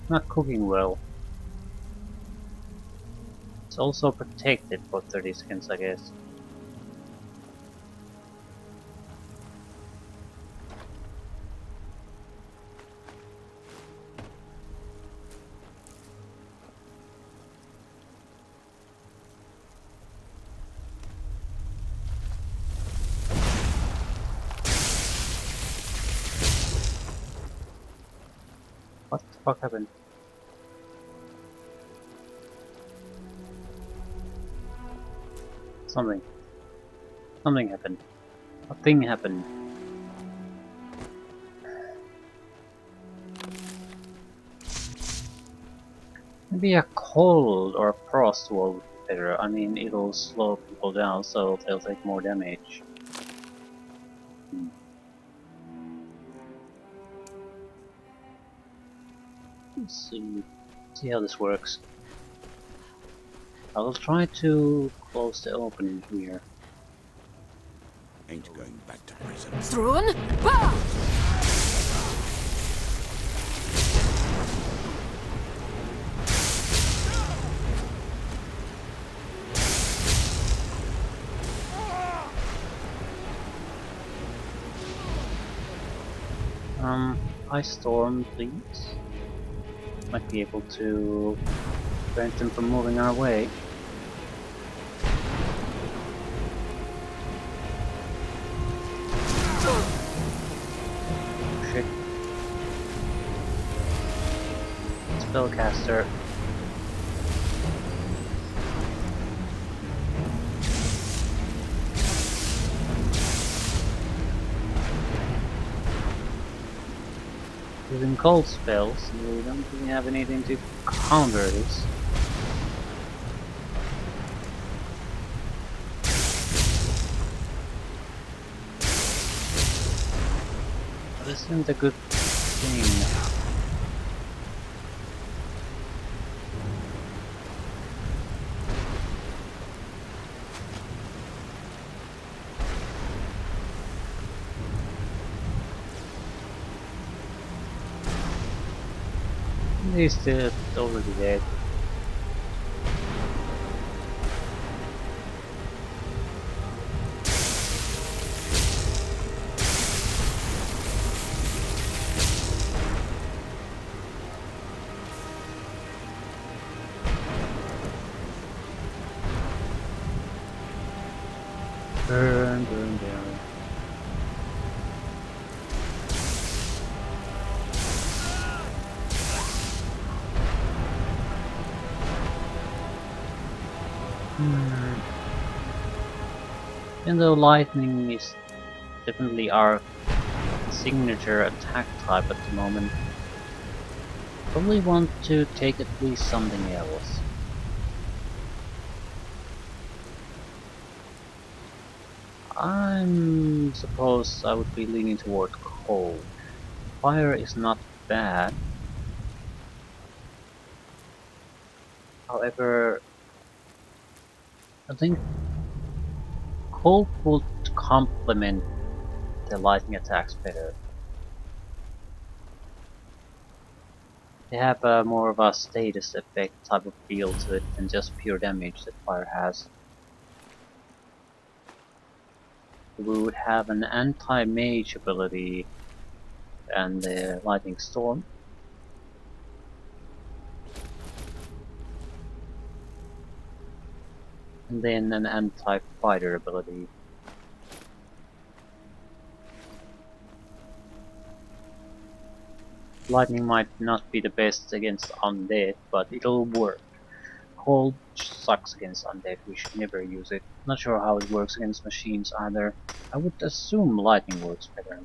Not cooking well. It's also protected for 30 seconds, I guess. What the fuck happened? Something happened. A thing happened. Maybe a cold or a frost wall would be better. I mean, it'll slow people down, so they'll take more damage. Let's see how this works. I will try to close the opening here. Ain't going back to prison. Thrun! Bah! Ice Storm, please. Might be able to prevent them from moving our way. Shit. Spellcaster. Using cold spells, we don't really have anything to counter this. This isn't a good thing. He's still already dead. Burn, burn, burn. Even though lightning is definitely our signature attack type at the moment, probably want to take at least something else. I suppose I would be leaning toward cold. Fire is not bad. However, I think cold would complement the lightning attacks better. They have more of a status effect type of feel to it than just pure damage that fire has. We would have an anti-mage ability and the lightning storm. And then an anti-fighter ability. Lightning might not be the best against undead, but it'll work. Cold sucks against undead, we should never use it. Not sure how it works against machines either. I would assume lightning works better.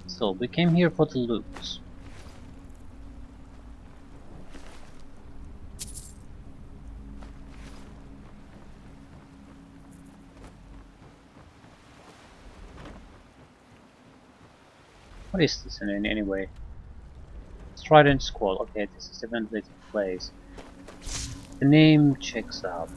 So, we came here for the loot. What is this in anyway? Trident Squall. Okay, this is the ventilated place. The name checks out.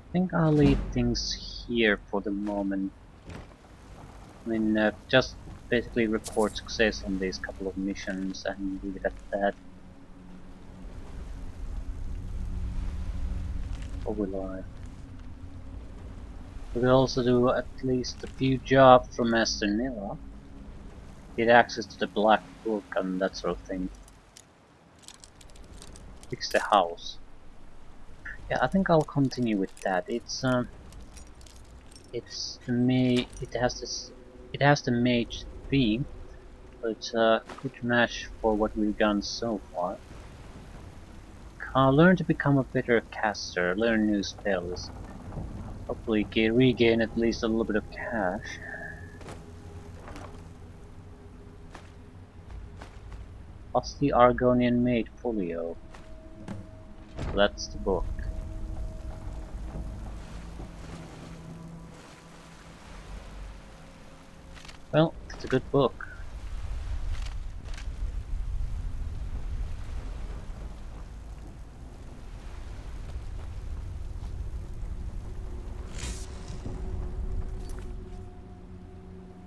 I think I'll leave things here for the moment. I mean, just basically report success on these couple of missions and leave it at that. Or will I? We could also do at least a few jobs from Master Nilla. Get access to the Black Book and that sort of thing. Fix the house. Yeah, I think I'll continue with that. It has the mage theme, but it's a good match for what we've done so far. Learn to become a better caster, learn new spells. Hopefully regain at least a little bit of cash. What's the Argonian Maid Folio? That's the book. Well, it's a good book.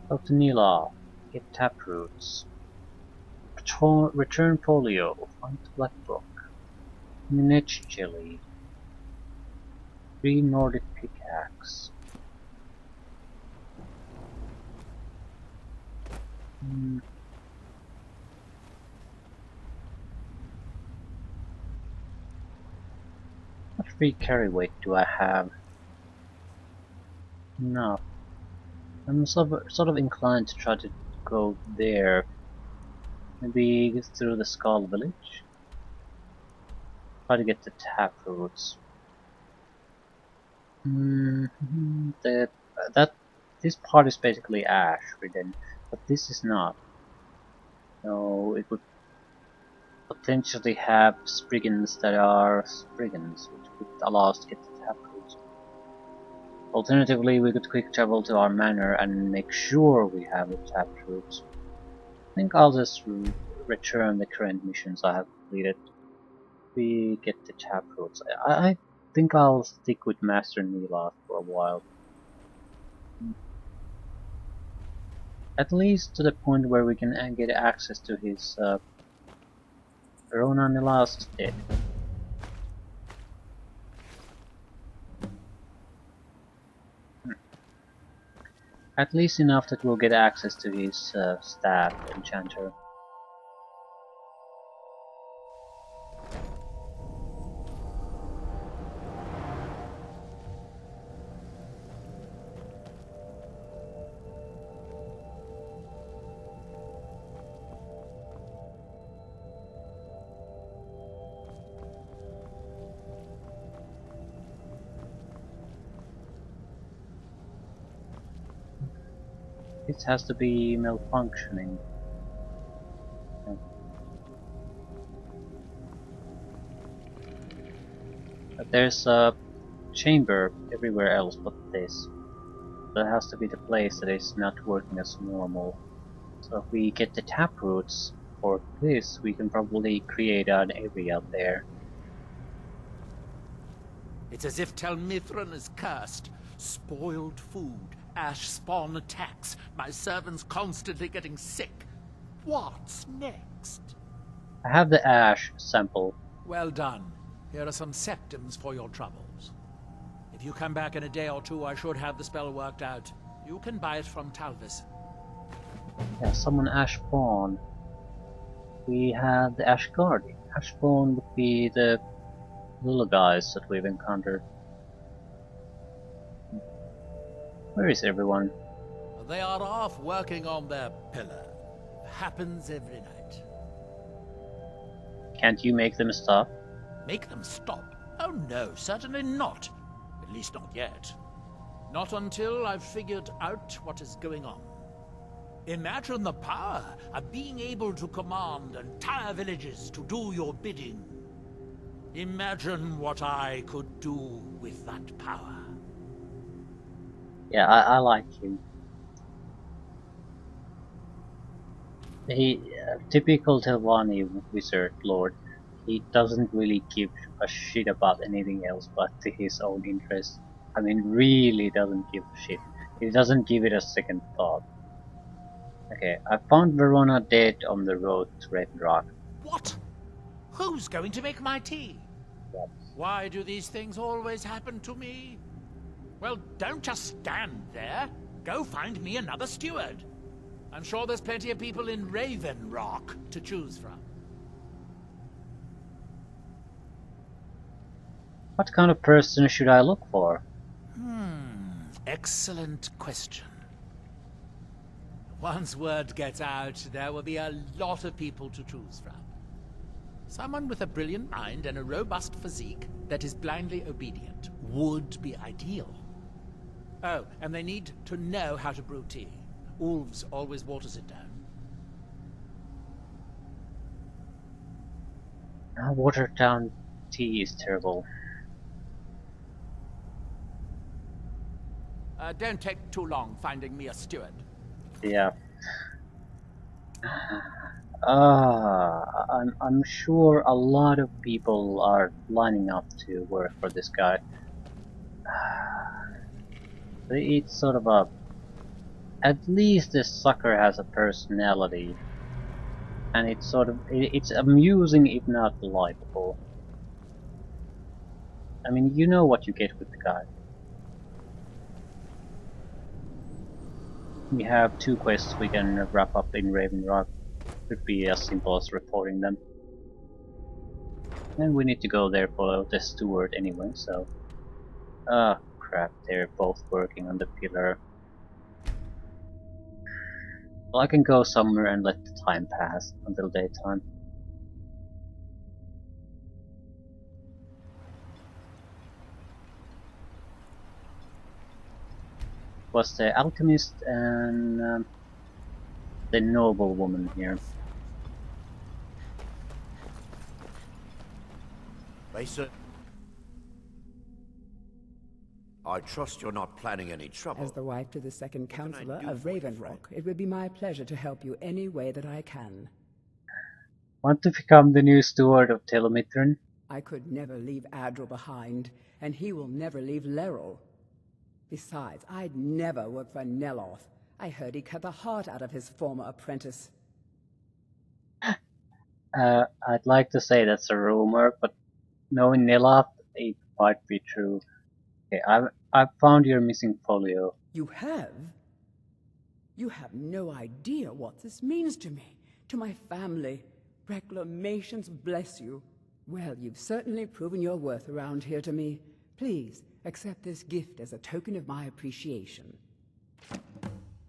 Dr. Nila, get taproots. Return folio, find the black book. Minute jelly. 3 Nordic pickaxe. What free carry weight do I have? No. I'm sort of inclined to try to go there. Maybe through the Skull Village. Try to get the taproots. This part is basically ash ridden, but this is not. So it would potentially have spriggans that are spriggans, which would allow us to get the taproots. Alternatively, we could quick travel to our manor and make sure we have the taproots. I think I'll just return the current missions I have completed. We get the taproots. I think I'll stick with Master Nila for a while. At least to the point where we can get access to his Verona Nila's estate. At least enough that we'll get access to his staff, enchanter. It has to be malfunctioning. But there's a chamber everywhere else but this. That has to be the place that is not working as normal. So if we get the taproots for this, we can probably create an area there. It's as if Tel Mithryn is cursed. Spoiled food, ash spawn attacks, my servants constantly getting sick. What's next? I have the ash sample. Well done. Here are some septums for your troubles. If you come back in a day or two, I should have the spell worked out. You can buy it from Talvis. Yeah, summon ash spawn. We have the ash guardian. Ash spawn would be the little guys that we've encountered. Where is everyone? They are off working on their pillar. Happens every night. Can't you make them stop? Make them stop? Oh no, certainly not. At least not yet. Not until I've figured out what is going on. Imagine the power of being able to command entire villages to do your bidding. Imagine what I could do with that power. Yeah, I like him. He, typical Telvanni wizard lord, he doesn't really give a shit about anything else but his own interest. I mean, really doesn't give a shit. He doesn't give it a second thought. Okay, I found Verona dead on the road to Red Rock. What? Who's going to make my tea? Yep. Why do these things always happen to me? Well, don't just stand there. Go find me another steward. I'm sure there's plenty of people in Raven Rock to choose from. What kind of person should I look for? Excellent question. Once word gets out, there will be a lot of people to choose from. Someone with a brilliant mind and a robust physique that is blindly obedient would be ideal. Oh, and they need to know how to brew tea. Ulves always waters it down. Watered down tea is terrible. Don't take too long finding me a steward. Yeah. I'm sure a lot of people are lining up to work for this guy. It's sort of a... At least this sucker has a personality. And it's sort of... It's amusing if not likable. I mean, you know what you get with the guy. We have 2 quests we can wrap up in Raven Rock. Could be as simple as reporting them. And we need to go there for the steward anyway, so... Ah, crap, they're both working on the pillar. Well, I can go somewhere and let the time pass until daytime. Was the alchemist and the noble woman here. Mason, I trust you're not planning any trouble. As the wife to the second counselor do of for you, Raven Rock, it would be my pleasure to help you any way that I can. Want to become the new steward of Tel Mithryn? I could never leave Adril behind, and he will never leave Leril. Besides, I'd never work for Neloth. I heard he cut the heart out of his former apprentice. I'd like to say that's a rumor, but knowing Neloth, it might be true. Okay, I've found your missing folio. You have? You have no idea what this means to me, to my family. Reclamations bless you. Well, you've certainly proven your worth around here to me. Please, accept this gift as a token of my appreciation.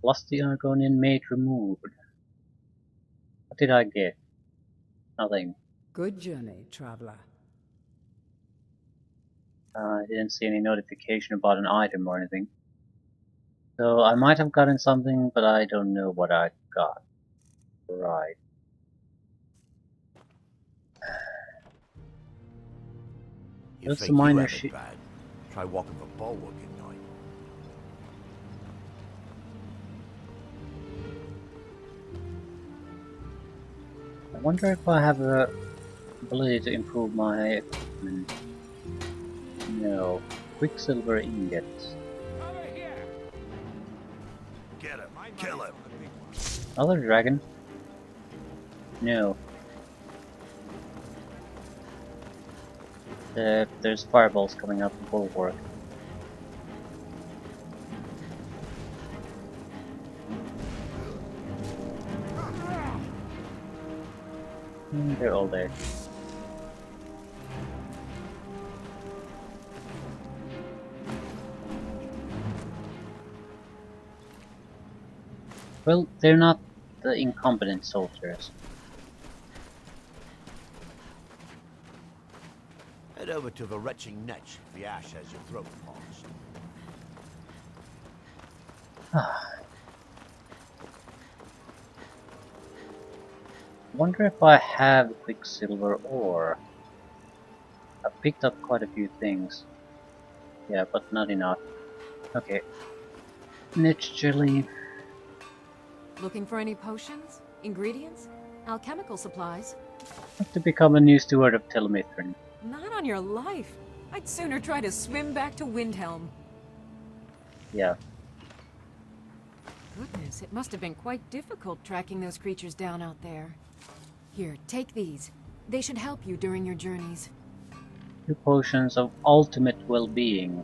Plus the Argonian mate removed. What did I get? Nothing. Good journey, traveler. I didn't see any notification about an item or anything. So I might have gotten something, but I don't know what I got. Right. You That's a think minor you have shit. it bad? Try walking the bulwark at night. I wonder if I have the ability to improve my equipment. No. Quicksilver ingots. Get him. Kill him. Another dragon? No. There's fireballs coming out the bulwark. They're all there. Well, they're not the incompetent soldiers. Head over to the retching netch if the ash has your throat parched. Wonder if I have Quicksilver ore. I picked up quite a few things. Yeah, but not enough. Okay. Niche jelly. Looking for any potions? Ingredients? Alchemical supplies? Have to become a new steward of Tel Mithryn. Not on your life. I'd sooner try to swim back to Windhelm. Yeah. Goodness, it must have been quite difficult tracking those creatures down out there. Here, take these. They should help you during your journeys. 2 potions of ultimate well-being.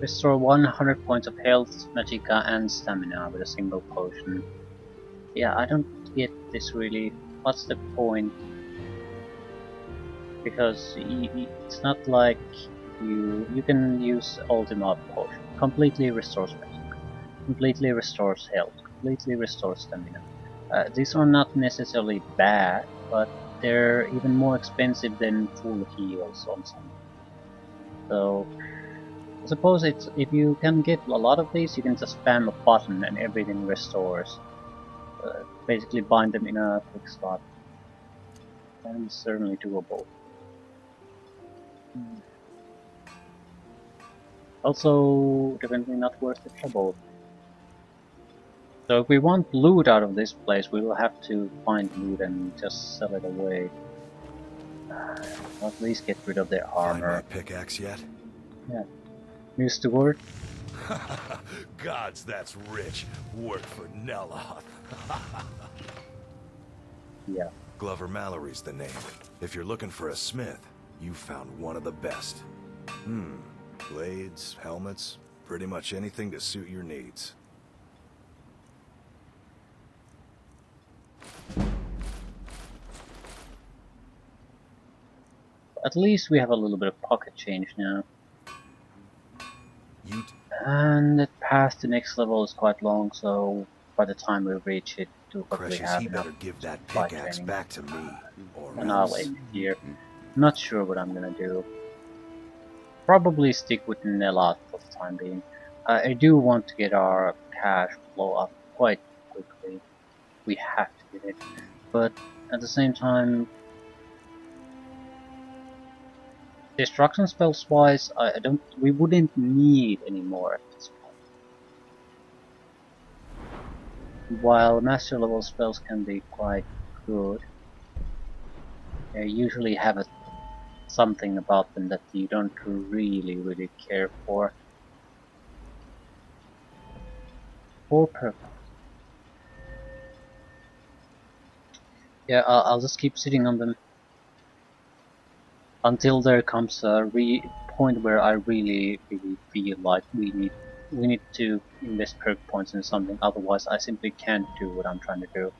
Restore 100 points of health, magicka, and stamina with a single potion. Yeah, I don't get this really. What's the point? Because it's not like you can use ultimate potion. Completely restores magic, completely restores health, completely restores stamina. These are not necessarily bad, but they're even more expensive than full heals on some. So I suppose it's if you can get a lot of these, you can just spam a button and everything restores. Basically bind them in a quick slot. And it's certainly doable. Also, definitely not worth the trouble. So if we want loot out of this place, we will have to find loot and just sell it away. At least get rid of their armor. Find my pickaxe yet? Yeah. New steward? Gods, that's rich. Work for Neloth. Yeah. Glover Mallory's the name. If you're looking for a smith, you found one of the best. Blades, helmets, pretty much anything to suit your needs. At least we have a little bit of pocket change now. And the path to next level is quite long, so by the time we reach it, we'll probably have enough better give that pickaxe training. back to me, or And I'll end it here. Not sure what I'm gonna do. Probably stick with Neloth for the time being. I do want to get our cash flow up quite quickly. We have to get it. But at the same time, destruction spells wise, we wouldn't need any more at this point. While master level spells can be quite good, they usually have something about them that you don't really care for. For purpose. Yeah, I'll just keep sitting on them until there comes a point where I really feel like we need to invest perk points in something. Otherwise, I simply can't do what I'm trying to do.